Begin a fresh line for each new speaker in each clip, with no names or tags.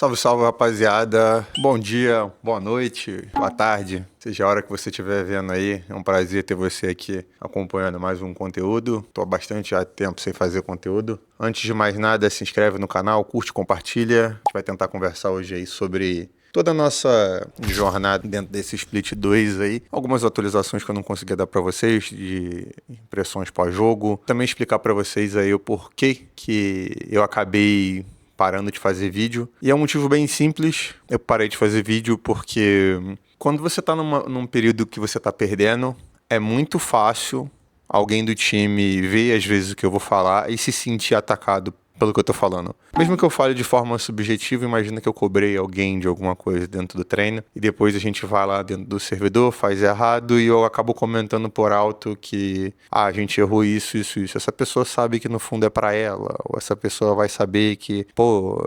Salve, salve, rapaziada. Bom dia, boa noite, boa tarde, seja a hora que você estiver vendo aí. É um prazer ter você aqui acompanhando mais um conteúdo. Tô há bastante já tempo sem fazer conteúdo. Antes de mais nada, se inscreve no canal, curte, compartilha. A gente vai tentar conversar hoje aí sobre toda a nossa jornada dentro desse Split 2 aí. Algumas atualizações que eu não consegui dar para vocês, de impressões pós-jogo. Também explicar para vocês aí o porquê que eu acabei parando de fazer vídeo. E é um motivo bem simples. Eu parei de fazer vídeo porque quando você tá num período que você tá perdendo, é muito fácil alguém do time ver às vezes o que eu vou falar e se sentir atacado pelo que eu tô falando. Mesmo que eu fale de forma subjetiva, imagina que eu cobrei alguém de alguma coisa dentro do treino e depois a gente vai lá dentro do servidor, faz errado e eu acabo comentando por alto que a gente errou isso. Essa pessoa sabe que no fundo é pra ela, ou essa pessoa vai saber que,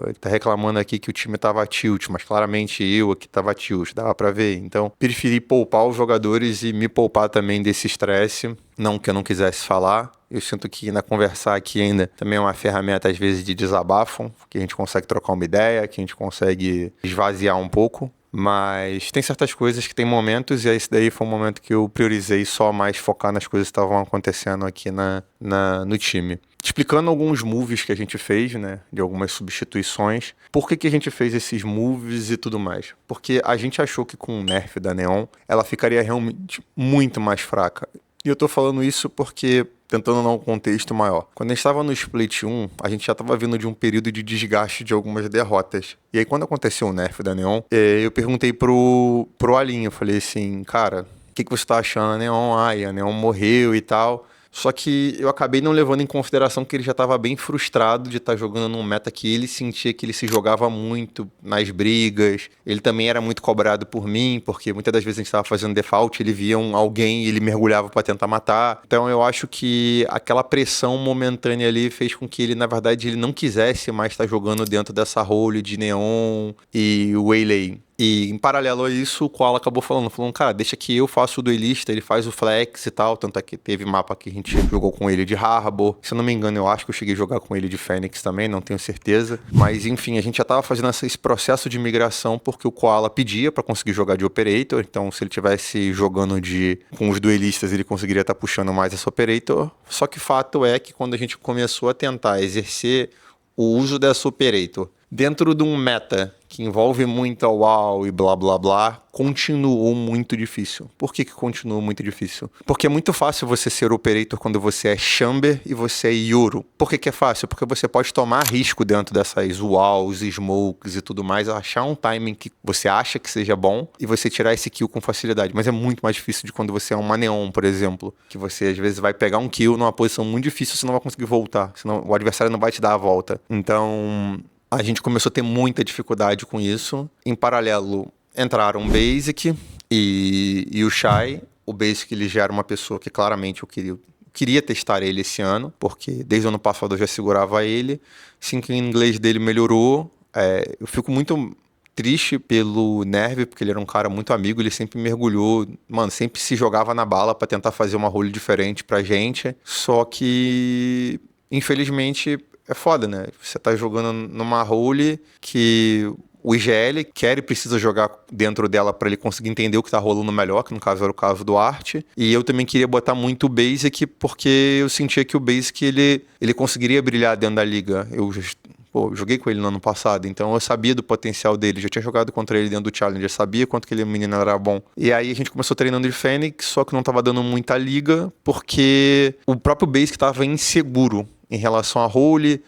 ele tá reclamando aqui que o time tava tilt, mas claramente eu aqui tava tilt, dava pra ver. Então, preferi poupar os jogadores e me poupar também desse estresse. Não que eu não quisesse falar. Eu sinto que na conversar aqui ainda também é uma ferramenta, às vezes, de desabafo, que a gente consegue trocar uma ideia, que a gente consegue esvaziar um pouco. Mas tem certas coisas que tem momentos, e esse daí foi um momento que eu priorizei só mais focar nas coisas que estavam acontecendo aqui no time. Explicando alguns moves que a gente fez, né, de algumas substituições. Por que a gente fez esses moves e tudo mais? Porque a gente achou que com o nerf da Neon, ela ficaria realmente muito mais fraca. E eu tô falando isso porque, tentando dar um contexto maior. Quando a gente estava no Split 1, a gente já estava vindo de um período de desgaste de algumas derrotas. E aí, quando aconteceu o nerf da Neon, eu perguntei pro Alinho, eu falei assim, cara, o que você tá achando da Neon? Ai, a Neon morreu e tal. Só que eu acabei não levando em consideração que ele já estava bem frustrado de estar jogando num meta que ele sentia que ele se jogava muito nas brigas. Ele também era muito cobrado por mim, porque muitas das vezes a gente estava fazendo default, ele via alguém e ele mergulhava para tentar matar. Então eu acho que aquela pressão momentânea ali fez com que ele, na verdade, ele não quisesse mais estar jogando dentro dessa role de Neon e Waylay. E em paralelo a isso, o Koala acabou falando, cara, deixa que eu faço o duelista, ele faz o flex e tal, tanto é que teve mapa que a gente jogou com ele de Harbor. Se eu não me engano, eu acho que eu cheguei a jogar com ele de Fênix também, não tenho certeza. Mas enfim, a gente já tava fazendo esse processo de migração porque o Koala pedia pra conseguir jogar de Operator, então se ele tivesse jogando com os duelistas, ele conseguiria estar puxando mais essa Operator. Só que fato é que quando a gente começou a tentar exercer o uso dessa Operator dentro de um meta que envolve muito a WoW e blá blá blá, continuou muito difícil. Por que continuou muito difícil? Porque é muito fácil você ser Operator quando você é Chamber e você é Yoru. Por que é fácil? Porque você pode tomar risco dentro dessas WoWs, smokes e tudo mais, achar um timing que você acha que seja bom e você tirar esse kill com facilidade. Mas é muito mais difícil de quando você é uma Neon, por exemplo, que você às vezes vai pegar um kill numa posição muito difícil, você não vai conseguir voltar, senão o adversário não vai te dar a volta. Então a gente começou a ter muita dificuldade com isso. Em paralelo, entraram o Basic e o Shy. O Basic, ele já era uma pessoa que claramente eu queria testar ele esse ano, porque desde o ano passado eu já segurava ele. Assim que o inglês dele melhorou, eu fico muito triste pelo Nerve, porque ele era um cara muito amigo, ele sempre mergulhou, sempre se jogava na bala pra tentar fazer uma role diferente pra gente. Só que, infelizmente, é foda, né? Você tá jogando numa role que o IGL quer e precisa jogar dentro dela para ele conseguir entender o que tá rolando melhor, que no caso era o caso do Art. E eu também queria botar muito o Basic, porque eu sentia que o Basic ele conseguiria brilhar dentro da liga. Eu joguei com ele no ano passado, então eu sabia do potencial dele, já tinha jogado contra ele dentro do Challenger, sabia quanto que ele menino era bom. E aí a gente começou treinando de Fênix, só que não tava dando muita liga, porque o próprio Basic tava inseguro em relação a role.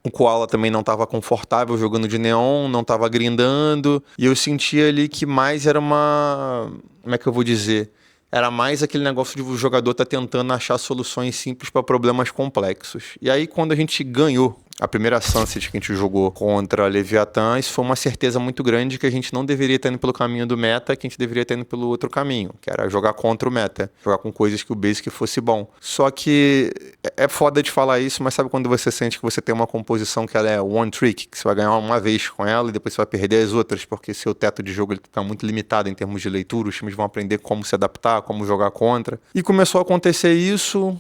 O Koala também não estava confortável jogando de Neon, não estava grindando, e eu sentia ali que mais era como é que eu vou dizer? Era mais aquele negócio de o jogador tá tentando achar soluções simples para problemas complexos. E aí, quando a gente ganhou a primeira Sunset que a gente jogou contra a Leviathan, isso foi uma certeza muito grande que a gente não deveria estar indo pelo caminho do meta, que a gente deveria estar indo pelo outro caminho, que era jogar contra o meta, jogar com coisas que o Basic fosse bom. Só que é foda de falar isso, mas sabe quando você sente que você tem uma composição que ela é one trick, que você vai ganhar uma vez com ela e depois você vai perder as outras, porque seu teto de jogo está muito limitado em termos de leitura, os times vão aprender como se adaptar, como jogar contra. E começou a acontecer isso.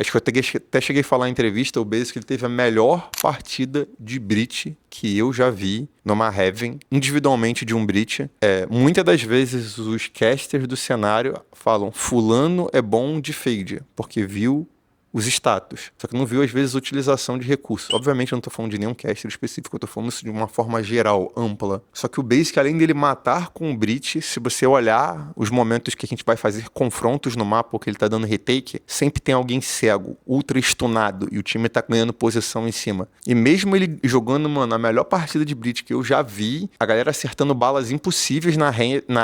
acho que eu até cheguei a falar em entrevista, o Basic ele teve a melhor partida de Breach que eu já vi numa Heaven, individualmente de um Breach. Muitas das vezes os casters do cenário falam fulano é bom de fade, porque viu os status. Só que não viu, às vezes, a utilização de recursos. Obviamente, eu não tô falando de nenhum caster específico, eu tô falando isso de uma forma geral, ampla. Só que o Basic, além dele matar com o Breach, se você olhar os momentos que a gente vai fazer confrontos no mapa, ou que ele tá dando retake, sempre tem alguém cego, ultra stunado, e o time tá ganhando posição em cima. E mesmo ele jogando, mano, a melhor partida de Breach que eu já vi, a galera acertando balas impossíveis na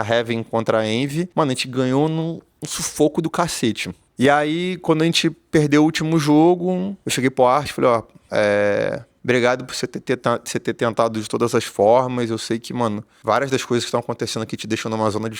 Heaven contra a Envy, mano, a gente ganhou num sufoco do cacete. E aí, quando a gente perdeu o último jogo, eu cheguei pro Arte e falei, ó, obrigado por você ter tentado de todas as formas. Eu sei que, mano, várias das coisas que estão acontecendo aqui te deixam numa zona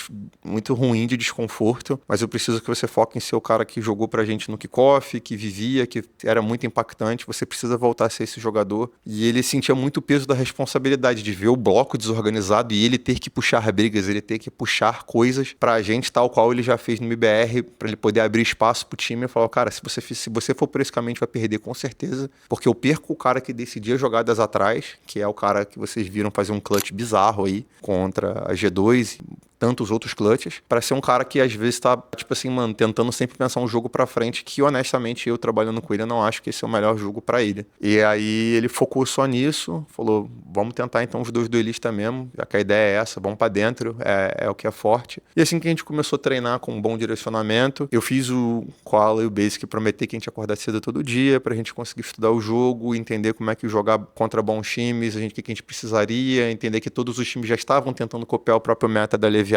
muito ruim de desconforto, mas eu preciso que você foque em ser o cara que jogou pra gente no kickoff, que vivia, que era muito impactante. Você precisa voltar a ser esse jogador. E ele sentia muito o peso da responsabilidade de ver o bloco desorganizado e ele ter que puxar brigas, ele ter que puxar coisas pra gente, tal qual ele já fez no MBR, pra ele poder abrir espaço pro time e falar, cara, se você for por esse caminho, vai perder com certeza, porque eu perco o cara que decidia jogadas atrás, que é o cara que vocês viram fazer um clutch bizarro aí contra a G2 e tantos outros clutches, para ser um cara que às vezes tá, tipo assim, mano, tentando sempre pensar um jogo pra frente, que honestamente eu trabalhando com ele, eu não acho que esse é o melhor jogo pra ele. E aí ele focou só nisso, falou, vamos tentar então os dois duelistas mesmo, já que a ideia é essa, vamos pra dentro, é o que é forte. E assim que a gente começou a treinar com um bom direcionamento, eu fiz o Koala e o Basic prometer que a gente ia acordar cedo todo dia, pra gente conseguir estudar o jogo, entender como é que jogar contra bons times, o que a gente precisaria, entender que todos os times já estavam tentando copiar o próprio meta da Leviathan,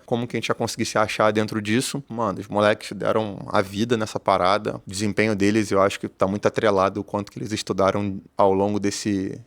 como que a gente ia conseguir se achar dentro disso. Mano, os moleques deram a vida nessa parada. O desempenho deles, eu acho que tá muito atrelado o quanto que eles estudaram ao longo desse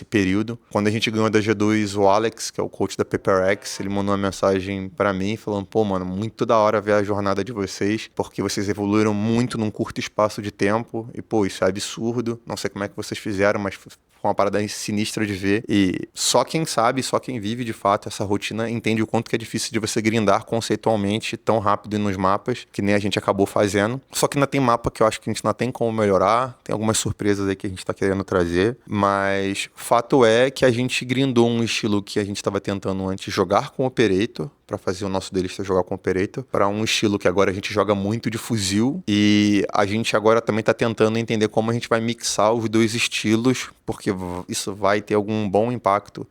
período. Quando a gente ganhou da G2, o Alex, que é o coach da PaperX, ele mandou uma mensagem pra mim falando, pô, mano, muito da hora ver a jornada de vocês, porque vocês evoluíram muito num curto espaço de tempo, e pô, isso é absurdo, não sei como é que vocês fizeram, mas foi uma parada sinistra de ver, e só quem sabe, só quem vive de fato essa rotina entende o quanto que é difícil de você grindar conceitualmente tão rápido nos mapas, que nem a gente acabou fazendo. Só que ainda tem mapa que eu acho que a gente ainda tem como melhorar, tem algumas surpresas aí que a gente tá querendo trazer, mas fato é que a gente grindou um estilo que a gente estava tentando antes jogar com Operator, para fazer o nosso delista jogar com Operator, para um estilo que agora a gente joga muito de fuzil, e a gente agora também tá tentando entender como a gente vai mixar os dois estilos, porque isso vai ter algum bom impacto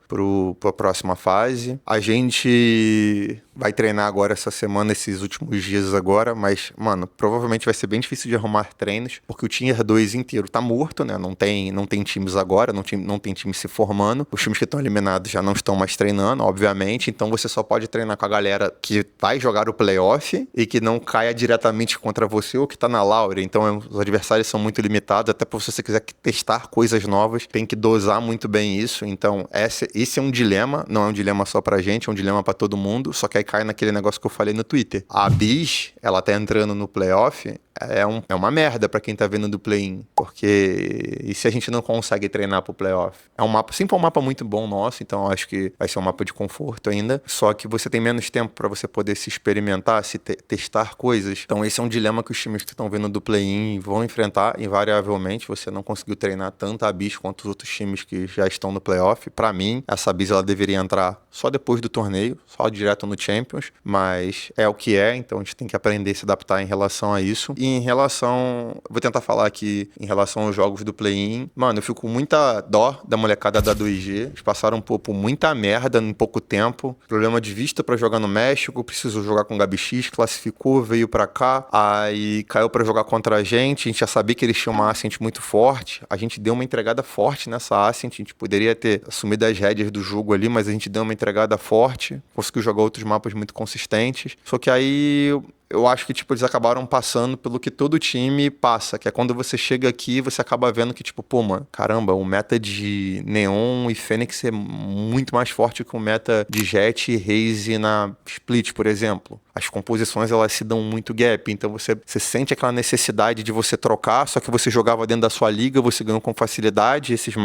pra próxima fase. A gente vai treinar agora essa semana, esses últimos dias agora, mas, mano, provavelmente vai ser bem difícil de arrumar treinos, porque o Tier 2 inteiro tá morto, né? Não tem times agora, não tem times se formando. Os times que estão eliminados já não estão mais treinando, obviamente, então você só pode treinar com a galera que vai jogar o playoff e que não caia diretamente contra você ou que tá na Laure. Então os adversários são muito limitados, até se você quiser testar coisas novas, tem que dosar muito bem isso. Então esse é um dilema, não é um dilema só pra gente, é um dilema pra todo mundo, só que aí cai naquele negócio que eu falei no Twitter. A Biz, ela tá entrando no playoff, é uma merda pra quem tá vendo do play-in, porque e se a gente não consegue treinar pro playoff? Sempre é um mapa muito bom nosso, então eu acho que vai ser um mapa de conforto ainda, só que você tem menos tempo pra você poder se experimentar, testar coisas. Então esse é um dilema que os times que estão vendo do play-in vão enfrentar invariavelmente. Você não conseguiu treinar tanto a Biz quanto os outros times que já estão no playoff. Pra mim, essa Biz ela deveria entrar só depois do torneio, só direto no Champions, mas é o que é, então a gente tem que aprender a se adaptar em relação a isso. E em relação, vou tentar falar aqui em relação aos jogos do play-in, mano, eu fico com muita dó da molecada da 2G, eles passaram por muita merda em pouco tempo, problema de vista pra jogar no México, precisou jogar com o Gabi X, classificou, veio pra cá, aí caiu pra jogar contra a gente já sabia que eles tinham uma Ascent muito forte, a gente deu uma entregada forte nessa Ascent, a gente poderia ter assumido as rédeas do jogo ali, mas a gente deu uma entregada forte, conseguiu jogar outros mapas muito consistentes, só que aí eu acho que, tipo, eles acabaram passando pelo que todo time passa, que é quando você chega aqui, você acaba vendo que, tipo, pô, mano, caramba, o meta de Neon e Fênix é muito mais forte que o meta de Jett e Raze na Split, por exemplo. as composições elas se dão muito gap, então você sente aquela necessidade de você trocar, só que você jogava dentro da sua liga, você ganhou com facilidade esses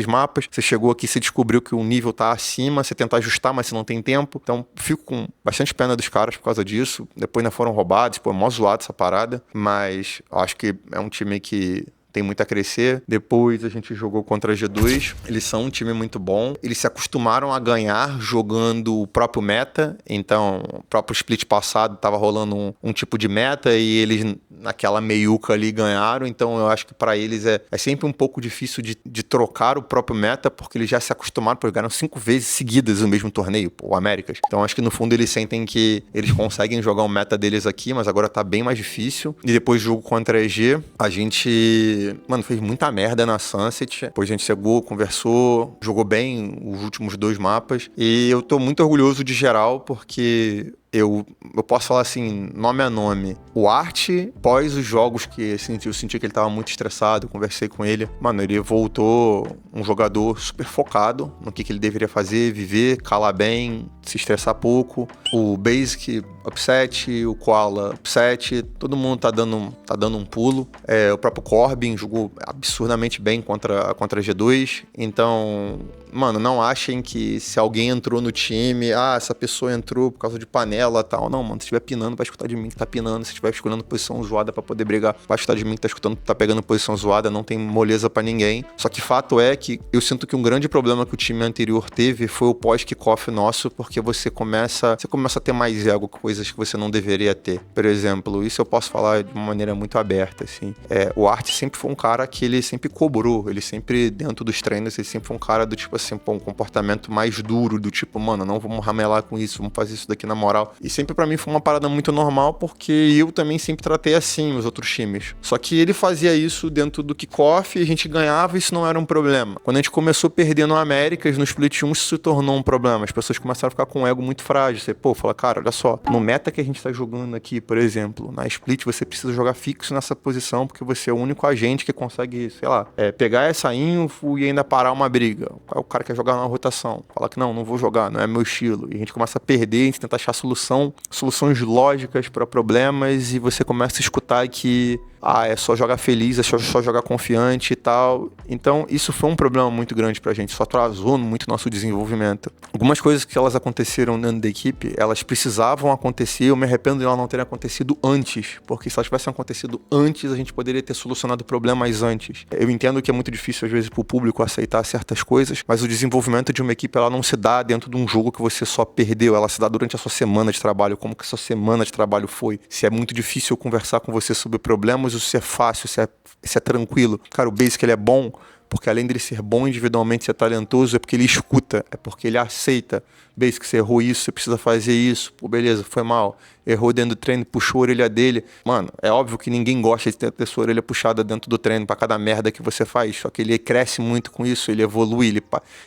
mapas, você chegou aqui, você descobriu que o nível tá acima, você tenta ajustar, mas você não tem tempo, então fico com bastante pena dos caras por causa disso, depois ainda foram roubados, pô, é mó zoado essa parada, mas acho que é um time que tem muito a crescer. Depois a gente jogou contra a G2. Eles são um time muito bom. Eles se acostumaram a ganhar jogando o próprio meta. Então, o próprio split passado tava rolando um tipo de meta e eles naquela meiuca ali ganharam. Então, eu acho que para eles é sempre um pouco difícil de trocar o próprio meta, porque eles já se acostumaram, porque ganharam 5 vezes seguidas o mesmo torneio, o Américas. Então, acho que no fundo eles sentem que eles conseguem jogar o meta deles aqui, mas agora tá bem mais difícil. E depois do jogo contra a EG, a gente fez muita merda na Sunset. Depois a gente chegou, conversou, jogou bbem os últimos 2 mapas. E eu tô muito orgulhoso de geral, porque eu posso falar assim, nome a nome. O Art, pós os jogos que eu senti que ele tava muito estressado, eu conversei com ele. Mano, ele voltou um jogador super focado no que ele deveria fazer, viver, calar bem, se estressar pouco. O Basic, upset, o Koala, upset. Todo mundo tá dando um pulo. O próprio Corbin jogou absurdamente bem contra a G2. Então, mano, não achem que se alguém entrou no time, essa pessoa entrou por causa de panela e tal. Não, mano, se estiver pinando, vai escutar de mim que tá pinando. Se estiver escolhendo posição zoada pra poder brigar, vai escutar de mim que tá pegando posição zoada. Não tem moleza pra ninguém. Só que fato é que eu sinto que um grande problema que o time anterior teve foi o pós-kickoff nosso, porque você começa a ter mais ego, coisas que você não deveria ter. Por exemplo, isso eu posso falar de uma maneira muito aberta, assim. O Art sempre foi um cara que ele sempre cobrou, ele sempre, dentro dos treinos, ele sempre foi um cara do tipo assim, um comportamento mais duro, do tipo, mano, não vamos ramelar com isso, vamos fazer isso daqui na moral. E sempre pra mim foi uma parada muito normal, porque eu também sempre tratei assim os outros times. Só que ele fazia isso dentro do kickoff, a gente ganhava e isso não era um problema. Quando a gente começou perdendo o Américas, no Split 1 isso se tornou um problema. As pessoas começaram a ficar com um ego muito frágil. Você, fala, cara, olha só, no meta que a gente tá jogando aqui, por exemplo, na Split você precisa jogar fixo nessa posição, porque você é o único agente que consegue, sei lá, pegar essa info e ainda parar uma briga. O cara quer jogar na rotação. Fala que não vou jogar, não é meu estilo. E a gente começa a perder, a gente tenta achar soluções lógicas para problemas e você começa a escutar que é só jogar feliz, é só jogar confiante e tal. Então, isso foi um problema muito grande pra gente, só atrasou muito nosso desenvolvimento. Algumas coisas que elas aconteceram dentro da equipe, elas precisavam acontecer, eu me arrependo de elas não terem acontecido antes, porque se elas tivessem acontecido antes, a gente poderia ter solucionado problemas antes. Eu entendo que é muito difícil, às vezes, pro público aceitar certas coisas, mas o desenvolvimento de uma equipe, ela não se dá dentro de um jogo que você só perdeu, ela se dá durante a sua semana de trabalho, como que a sua semana de trabalho foi. Se é muito difícil conversar com você sobre problemas, se é fácil, se é tranquilo. Cara, o Basic ele é bom porque além dele ser bom individualmente, ser talentoso, é porque ele escuta, é porque ele aceita. Basic, você errou isso, você precisa fazer isso. Pô, beleza, foi mal. Errou dentro do treino, puxou a orelha dele. Mano, é óbvio que ninguém gosta de ter sua orelha puxada dentro do treino pra cada merda que você faz. Só que ele cresce muito com isso, ele evolui,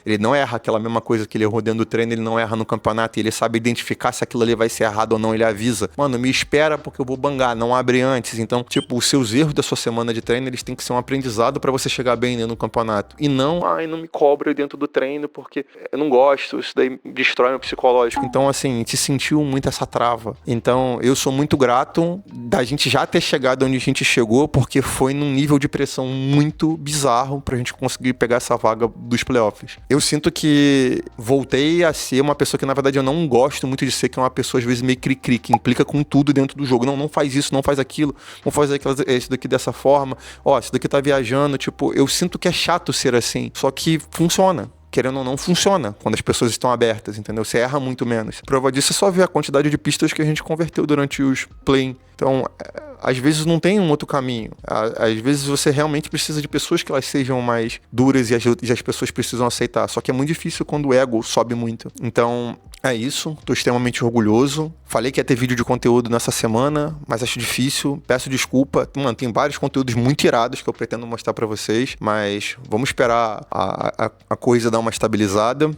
ele não erra aquela mesma coisa que ele errou dentro do treino, ele não erra no campeonato, e ele sabe identificar se aquilo ali vai ser errado ou não, ele avisa. Mano, me espera porque eu vou bangar, não abre antes. Então, tipo, os seus erros da sua semana de treino, eles têm que ser um aprendizado pra você chegar bem dentro do campeonato. E não me cobra dentro do treino porque eu não gosto, isso daí destrói meu psicológico. Então, assim, te sentiu muito essa trava. Então, eu sou muito grato da gente já ter chegado onde a gente chegou, porque foi num nível de pressão muito bizarro pra gente conseguir pegar essa vaga dos playoffs. Eu sinto que voltei a ser uma pessoa que, na verdade, eu não gosto muito de ser, que é uma pessoa, às vezes, meio cri-cri, que implica com tudo dentro do jogo. Não faz isso, não faz aquilo, vamos fazer isso daqui dessa forma. Isso daqui tá viajando. Tipo, eu sinto que é chato ser assim, só que funciona. Querendo ou não, funciona quando as pessoas estão abertas, entendeu? Você erra muito menos. Prova disso é só ver a quantidade de pistas que a gente converteu durante os play-in. Então, às vezes não tem um outro caminho. Às vezes você realmente precisa de pessoas que elas sejam mais duras e as pessoas precisam aceitar. Só que é muito difícil quando o ego sobe muito. Então, é isso. Tô extremamente orgulhoso. Falei que ia ter vídeo de conteúdo nessa semana, mas acho difícil. Peço desculpa. Mano, tem vários conteúdos muito irados que eu pretendo mostrar pra vocês, mas vamos esperar a coisa dar uma estabilizada.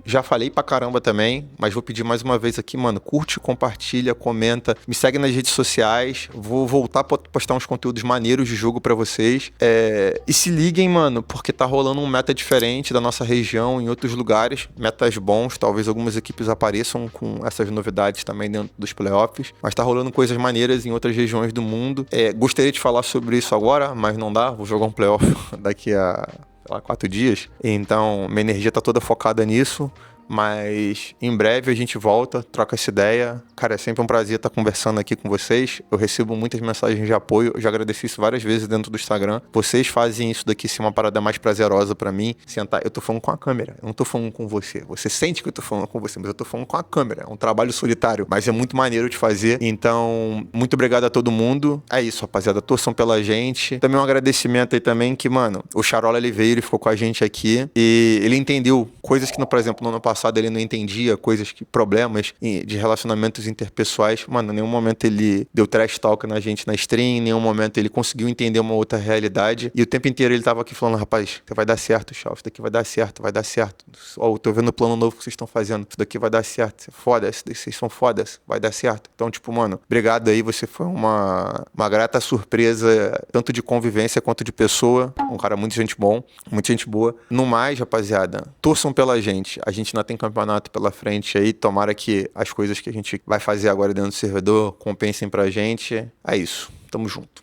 Já falei pra caramba também, mas vou pedir mais uma vez aqui, mano, curte, compartilha, comenta, me segue nas redes sociais, vou voltar a postar uns conteúdos maneiros de jogo pra vocês. E se liguem, mano, porque tá rolando um meta diferente da nossa região em outros lugares, metas bons, talvez algumas equipes apareçam com essas novidades também dentro dos playoffs, mas tá rolando coisas maneiras em outras regiões do mundo. Gostaria de falar sobre isso agora, mas não dá, vou jogar um playoff daqui a 4 dias, então minha energia tá toda focada nisso. Mas em breve a gente volta, troca essa ideia. Cara, é sempre um prazer estar conversando aqui com vocês. Eu recebo muitas mensagens de apoio. Eu já agradeci isso várias vezes dentro do Instagram. Vocês fazem isso daqui ser uma parada mais prazerosa pra mim. Sentar, eu tô falando com a câmera, eu não tô falando com você. Você sente que eu tô falando com você, mas eu tô falando com a câmera. É um trabalho solitário, mas é muito maneiro de fazer. Então, muito obrigado a todo mundo. É isso, rapaziada. Torçam pela gente. Também um agradecimento aí também que, mano, o Charola, ele veio, ele ficou com a gente aqui e ele entendeu coisas que, por exemplo, no ano passado ele não entendia, problemas de relacionamentos interpessoais. Mano, em nenhum momento ele deu trash talk na gente na stream, em nenhum momento ele conseguiu entender uma outra realidade. E o tempo inteiro ele tava aqui falando, rapaz, vai dar certo, Chau, isso daqui vai dar certo, vai dar certo. Ó, eu tô vendo o plano novo que vocês estão fazendo, isso daqui vai dar certo, isso é foda, vocês são fodas, vai dar certo. Então, tipo, mano, obrigado aí, você foi uma grata surpresa, tanto de convivência quanto de pessoa. Um cara muito gente bom, muito gente boa. No mais, rapaziada, torçam pela gente. A gente ainda tem campeonato pela frente aí, tomara que as coisas que a gente vai fazer agora dentro do servidor compensem pra gente. É isso, tamo junto.